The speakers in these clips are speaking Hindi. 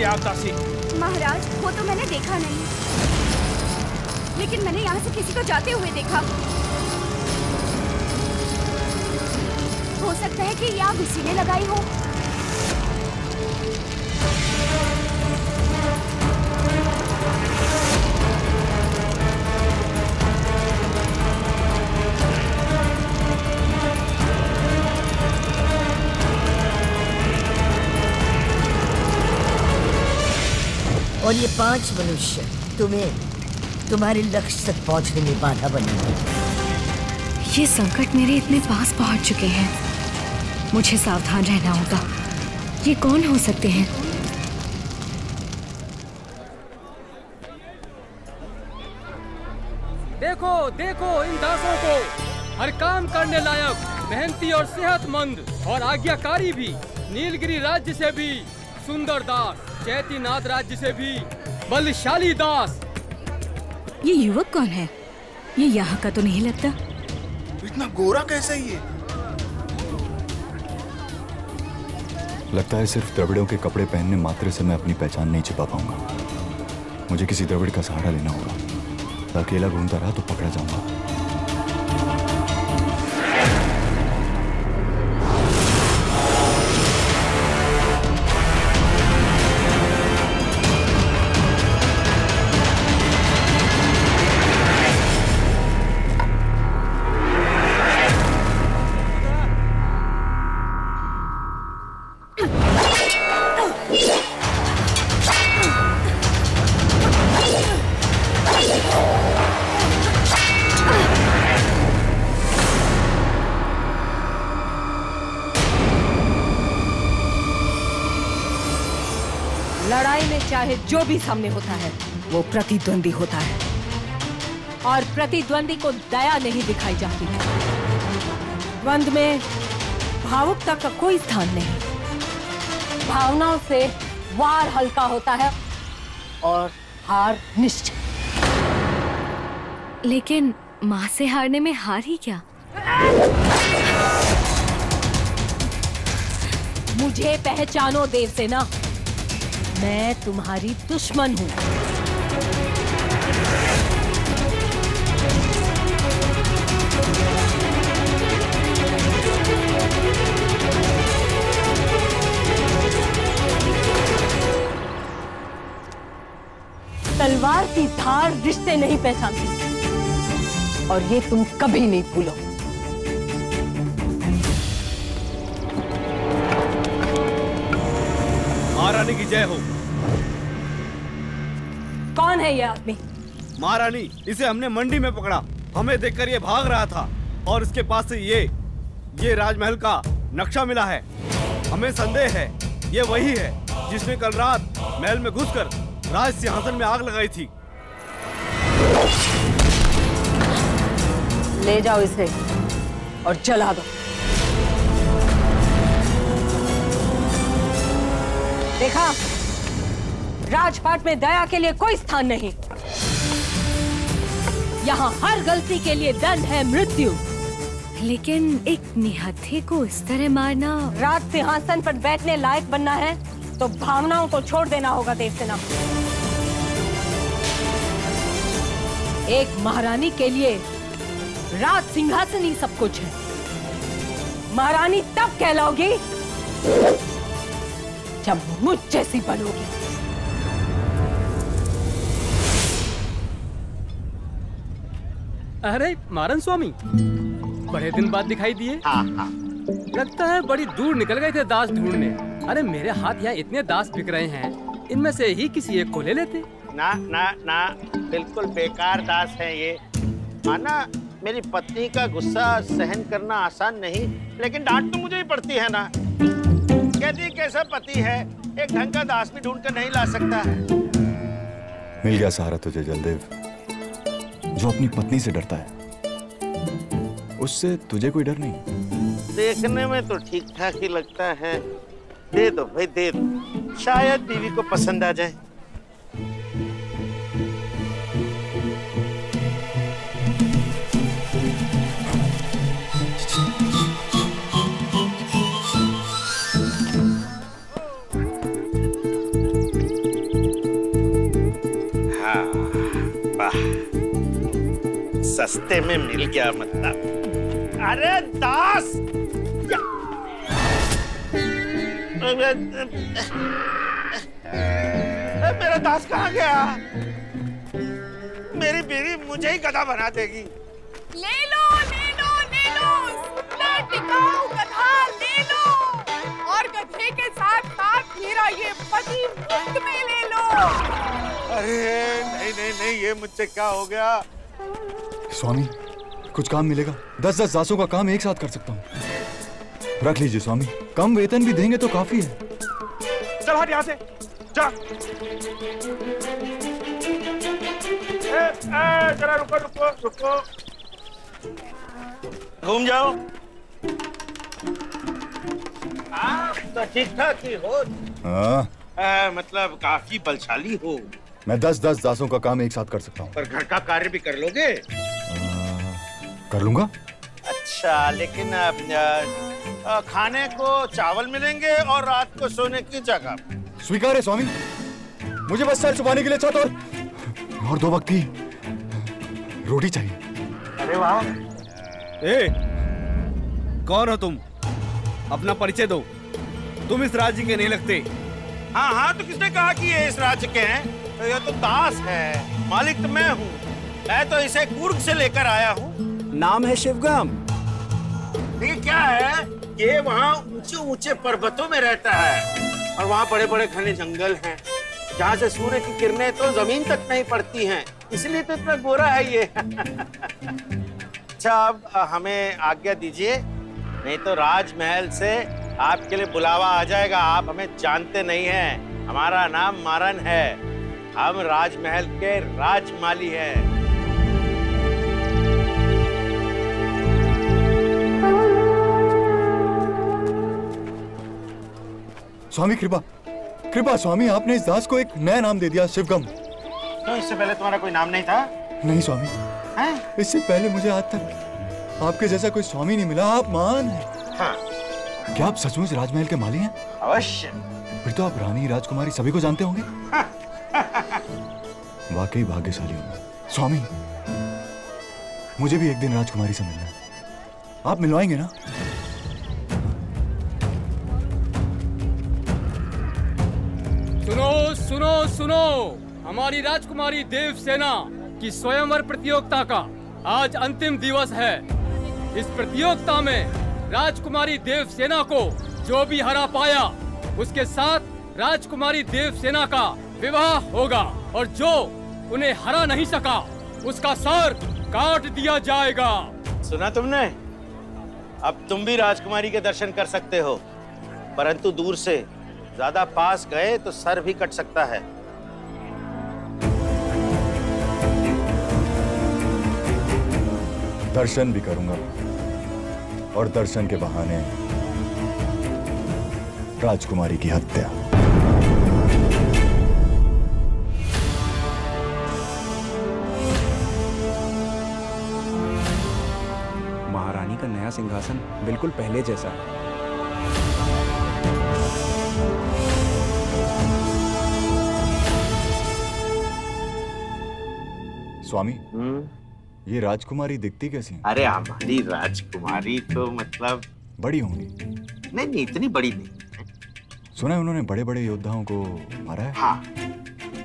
त्यागदासी। महाराज, वो तो मैंने देखा नहीं, लेकिन मैंने यहाँ से किसी को जाते हुए देखा। हो सकता है कि ये आग उसी ने लगाई हो। और ये 5 मनुष्य तुम्हें तुम्हारे लक्ष्य तक पहुंचने में बाधा बनेंगे। ये संकट मेरे इतने पास पहुंच चुके हैं, मुझे सावधान रहना होगा। ये कौन हो सकते हैं? देखो देखो इन दासों को, हर काम करने लायक, मेहनती और सेहतमंद और आज्ञाकारी भी। नीलगिरी राज्य से भी सुंदर दास, चैतीनाथ राज्य से भी बलशाली दास। ये युवक कौन है? ये यहाँ का तो नहीं लगता। इतना गोरा कैसे ये? लगता है सिर्फ द्रविड़ों के कपड़े पहनने मात्र से मैं अपनी पहचान नहीं छिपा पाऊंगा। मुझे किसी द्रविड़ का सहारा लेना होगा। अकेला घूमता रहा तो पकड़ा जाऊंगा। लड़ाई में चाहे जो भी सामने होता है वो प्रतिद्वंदी होता है, और प्रतिद्वंदी को दया नहीं दिखाई जाती। द्वंद्व में भावुकता का कोई स्थान नहीं। भावनाओं से वार हल्का होता है और हार निश्चित। लेकिन माँ से हारने में हार ही क्या? मुझे पहचानो देवसेना, मैं तुम्हारी दुश्मन हूँ। तलवार की धार रिश्ते नहीं पहचानती, और ये तुम कभी नहीं भूलो। महारानी की जय हो। कौन है ये आदमी? महारानी, इसे हमने मंडी में पकड़ा। हमें देखकर ये भाग रहा था और इसके पास से ये राजमहल का नक्शा मिला है। हमें संदेह है ये वही है जिसने कल रात महल में घुसकर राज सिंहासन में आग लगाई थी। ले जाओ इसे और जला दो। देखा, राजपाट में दया के लिए कोई स्थान नहीं। यहाँ हर गलती के लिए दंड है मृत्यु। लेकिन एक निहत्थे को इस तरह मारना। राज सिंहासन पर बैठने लायक बनना है तो भावनाओं को छोड़ देना होगा देवसेना। एक महारानी के लिए राज सिंहासन ही सब कुछ है। महारानी तब कहलाओगी जब मुझ जैसी बनोगी। अरे मारन स्वामी, बड़े दिन बाद दिखाई दिए। लगता है बड़ी दूर निकल गए थे दास ढूंढने। अरे मेरे हाथ यहाँ इतने दास बिक रहे हैं, इनमें से ही किसी एक को ले लेते। ना ना ना, बिल्कुल बेकार दास है ये। आना, मेरी पत्नी का गुस्सा सहन करना आसान नहीं, लेकिन डांट तो मुझे ही पड़ती है ना। यदि कैसा पति है, एक ढंग का दास भी ढूंढ कर नहीं ला सकता है। मिल गया सहारा तुझे जलदेव, जो अपनी पत्नी से डरता है। उससे तुझे कोई डर नहीं। देखने में तो ठीक ठाक ही लगता है। दे दो भाई, दे दो, शायद बीवी को पसंद आ जाए। रास्ते में मिल गया मतलब। अरे दास, मेरा दास कहाँ गया? मेरी बीवी मुझे ही गधा बना देगी। ले लो ले लो ले लो, सुंदर टिकाऊ गधा ले लो, और गधे के साथ साथ मेरा ये पति मुफ्त में ले लो। अरे नहीं नहीं नहीं, ये मुझसे क्या हो गया? स्वामी, कुछ काम मिलेगा? 10-10 दासों का काम एक साथ कर सकता हूँ। रख लीजिए स्वामी, कम वेतन भी देंगे तो काफी है। चल हट यहाँ से, जा। जरा रुको रुको रुको, घूम जाओ। तो ठीक ठाक ही हो। मतलब काफी बलशाली हो। मैं 10-10 दासों का काम एक साथ कर सकता हूँ। पर घर का कार्य भी कर लोगे? कर लूंगा। अच्छा, लेकिन खाने को चावल मिलेंगे और रात को सोने की जगह। स्वीकार है स्वामी, मुझे बस सर छुपाने के लिए छत और 2 वक्त की रोटी चाहिए। अरे वाह। कौन हो तुम? अपना परिचय दो। तुम इस राज्य के नहीं लगते। हाँ हाँ, तो किसने कहा कि ये इस राज्य के हैं? ये तो दास है, मालिक तो मैं हूँ। मैं तो इसे कूर्ग से लेकर आया हूँ। नाम है शिवगम। ये क्या है? ये वहाँ ऊंचे ऊंचे पर्वतों में रहता है और वहाँ बड़े बड़े घने जंगल हैं, जहाँ से सूर्य की किरणें तो जमीन तक नहीं पड़ती हैं, इसलिए तो इतना गोरा है ये। अच्छा, अब हमें आज्ञा दीजिए, नहीं तो राजमहल से आपके लिए बुलावा आ जाएगा। आप हमें जानते नहीं हैं, हमारा नाम मारन है, हम राजमहल के राजमाली हैं। स्वामी कृपा, कृपा स्वामी, आपने इस दास को एक नया नाम दे दिया, शिवगम। तो इससे पहले तुम्हारा कोई नाम नहीं था? नहीं स्वामी, इससे पहले मुझे आज तक आपके जैसा कोई स्वामी नहीं मिला। आप महान हैं। हाँ। क्या आप सचमुच राजमहल के माली हैं? अवश्य। फिर तो आप रानी, राजकुमारी सभी को जानते होंगे। वाकई भाग्यशाली हूँ स्वामी। मुझे भी एक दिन राजकुमारी से मिलना है, आप मिलवाएंगे ना? सुनो सुनो सुनो, हमारी राजकुमारी देवसेना की स्वयंवर प्रतियोगिता का आज अंतिम दिवस है। इस प्रतियोगिता में राजकुमारी देवसेना को जो भी हरा पाया, उसके साथ राजकुमारी देवसेना का विवाह होगा, और जो उन्हें हरा नहीं सका उसका सर काट दिया जाएगा। सुना तुमने? अब तुम भी राजकुमारी के दर्शन कर सकते हो, परंतु दूर से। ज्यादा पास गए तो सर भी कट सकता है। दर्शन भी करूंगा और दर्शन के बहाने राजकुमारी की हत्या। महारानी का नया सिंहासन बिल्कुल पहले जैसा है। स्वामी, ये राजकुमारी दिखती कैसी है? अरे हमारी राजकुमारी तो मतलब बड़ी होंगी। नहीं नहीं, इतनी बड़ी नहीं। सुना है उन्होंने बड़े बड़े योद्धाओं को मारा है। हाँ।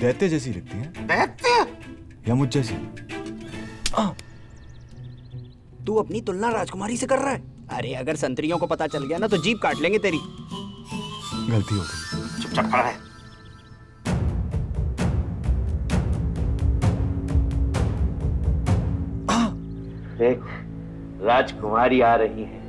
दैत्य जैसी दिखती हैं। दैत्य? या मुझ जैसी? तू अपनी तुलना राजकुमारी से कर रहा है? अरे अगर संतरियों को पता चल गया ना तो जीभ काट लेंगे तेरी। गलती हो गई। चुपचाप खड़ा है। एक राजकुमारी आ रही है।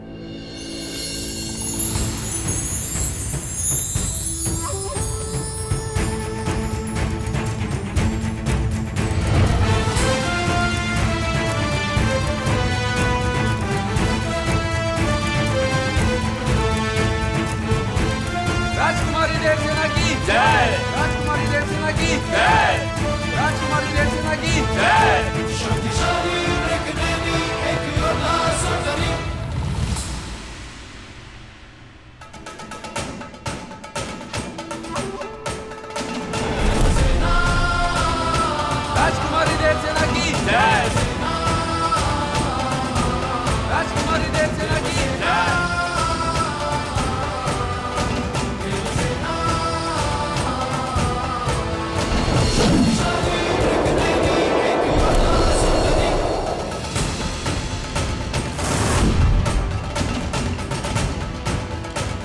राजकुमारी देवसेना की जय। राजकुमारी देवसेना की जय। राजकुमारी देवसेना की जय। शक्तिशाली राजकुमारी देवसेना की जय।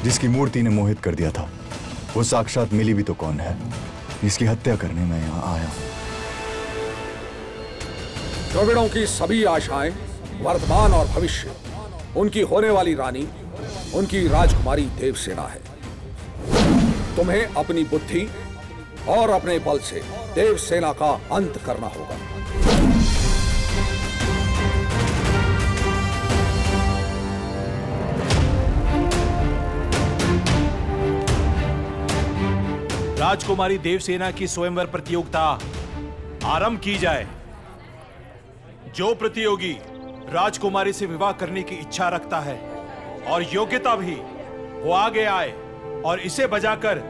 जिसकी मूर्ति ने मोहित कर दिया था, वो साक्षात मिली भी तो कौन है, जिसकी हत्या करने मैं यहाँ आया हूँ। द्रविड़ों की सभी आशाएं, वर्तमान और भविष्य, उनकी होने वाली रानी, उनकी राजकुमारी देवसेना है। तुम्हें अपनी बुद्धि और अपने बल से देवसेना का अंत करना होगा। राजकुमारी देवसेना की स्वयंवर प्रतियोगिता आरंभ की जाए। जो प्रतियोगी राजकुमारी से विवाह करने की इच्छा रखता है और योग्यता भी, वो आगे आए और इसे बजाकर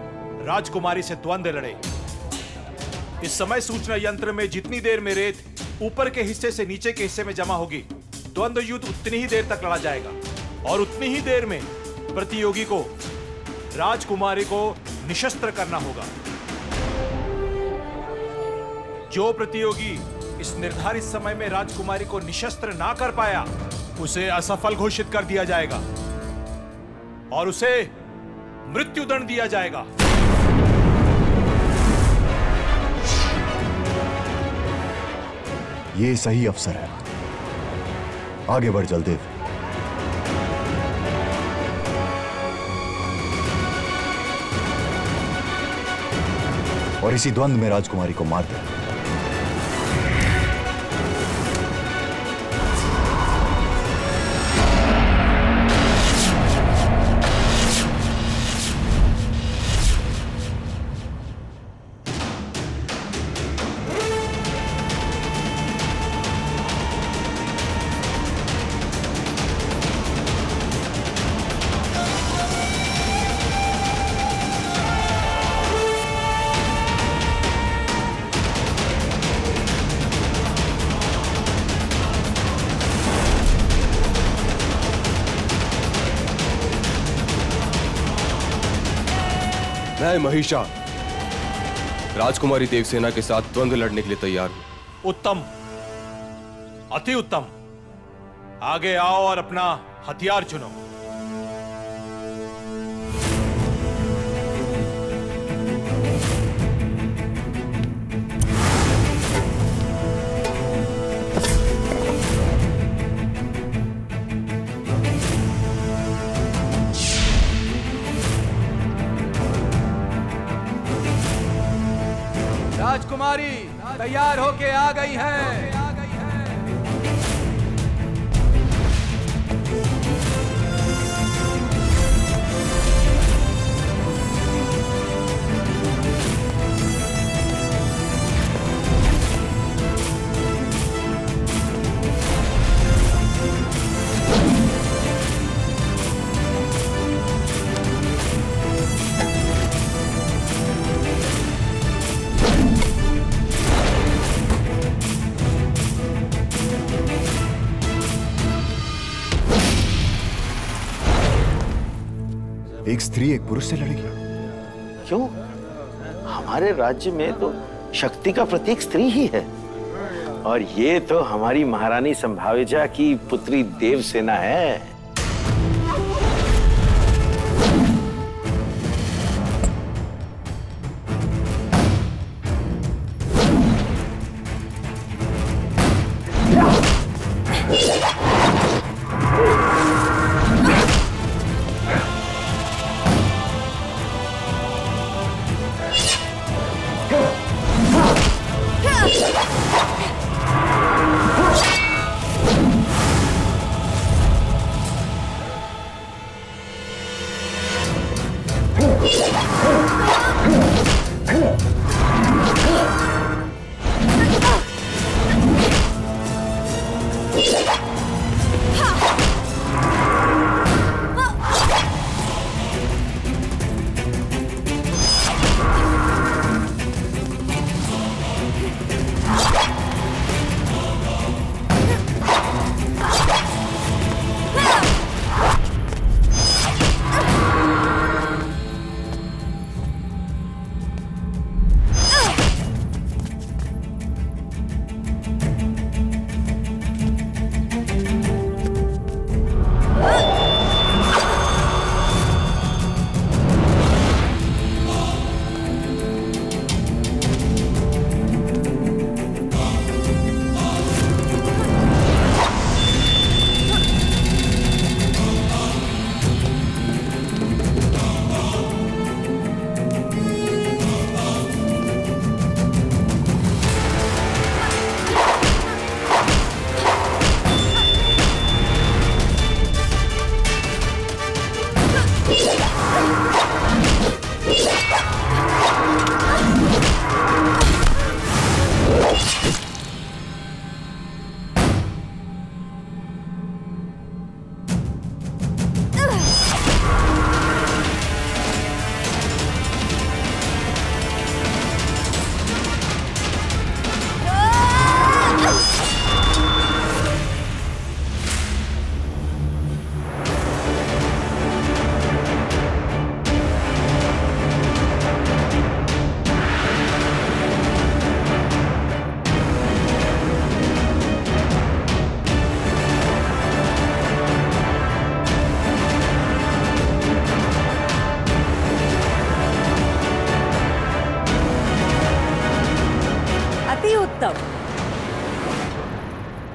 राजकुमारी से द्वंद्व लड़े। इस समय सूचना यंत्र में जितनी देर में रेत ऊपर के हिस्से से नीचे के हिस्से में जमा होगी, द्वंद्व युद्ध उतनी ही देर तक लड़ा जाएगा और उतनी ही देर में प्रतियोगी को राजकुमारी को निशस्त्र करना होगा। जो प्रतियोगी इस निर्धारित समय में राजकुमारी को निशस्त्र ना कर पाया, उसे असफल घोषित कर दिया जाएगा और उसे मृत्युदंड दिया जाएगा। ये सही अवसर है, आगे बढ़ जलदेव। और इसी द्वंद्व में राजकुमारी को मार दे। मैं महिषा राजकुमारी देवसेना के साथ द्वंद्व लड़ने के लिए तैयार हूं। उत्तम, अति उत्तम। आगे आओ और अपना हथियार चुनो। राजकुमारी तैयार होके आ गई है। एक स्त्री एक पुरुष से लड़ेगी? क्यों? हमारे राज्य में तो शक्ति का प्रतीक स्त्री ही है और ये तो हमारी महारानी संभाविजा की पुत्री देवसेना है।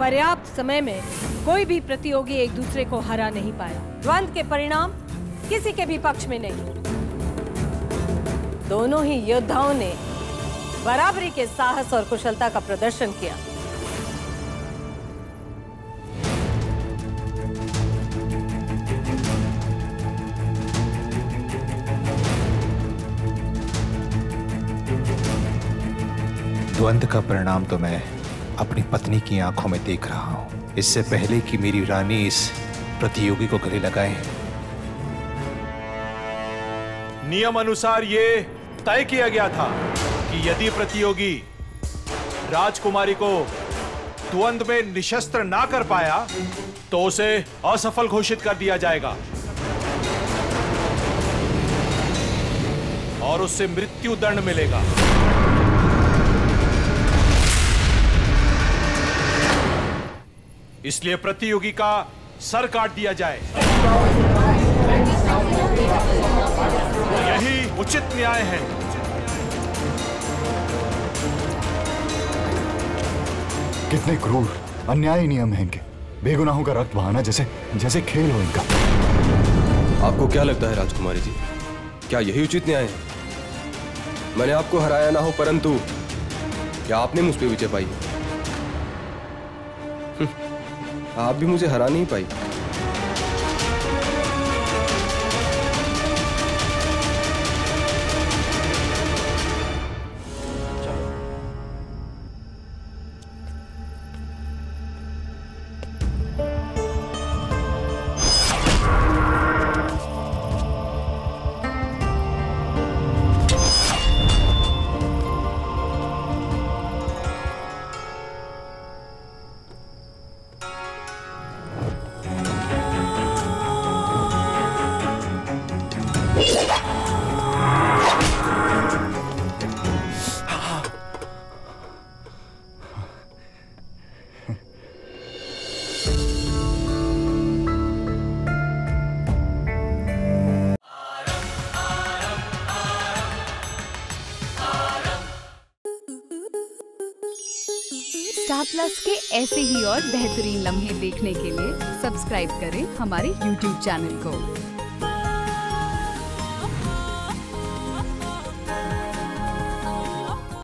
पर्याप्त समय में कोई भी प्रतियोगी एक दूसरे को हरा नहीं पाया। द्वंद्व के परिणाम किसी के भी पक्ष में नहीं। दोनों ही योद्धाओं ने बराबरी के साहस और कुशलता का प्रदर्शन किया। द्वंद्व का परिणाम तो मैं अपनी पत्नी की आंखों में देख रहा हूं। इससे पहले कि मेरी रानी इस प्रतियोगी को गले लगाए, नियम अनुसार ये तय किया गया था कि यदि प्रतियोगी राजकुमारी को द्वंद्व में निशस्त्र ना कर पाया तो उसे असफल घोषित कर दिया जाएगा और उससे मृत्यु दंड मिलेगा। इसलिए प्रतियोगी का सर काट दिया जाए। यही उचित न्याय है। कितने क्रूर अन्यायी नियम हैं इनके। बेगुनाहों का रक्त बहाना जैसे जैसे खेल हो इनका। आपको क्या लगता है राजकुमारी जी, क्या यही उचित न्याय है? मैंने आपको हराया ना हो, परंतु क्या आपने मुझ पे विजय पाई? आप भी मुझे हरा नहीं पाई। स्टार प्लस के ऐसे ही और बेहतरीन लम्हे देखने के लिए सब्सक्राइब करें हमारे YouTube चैनल को।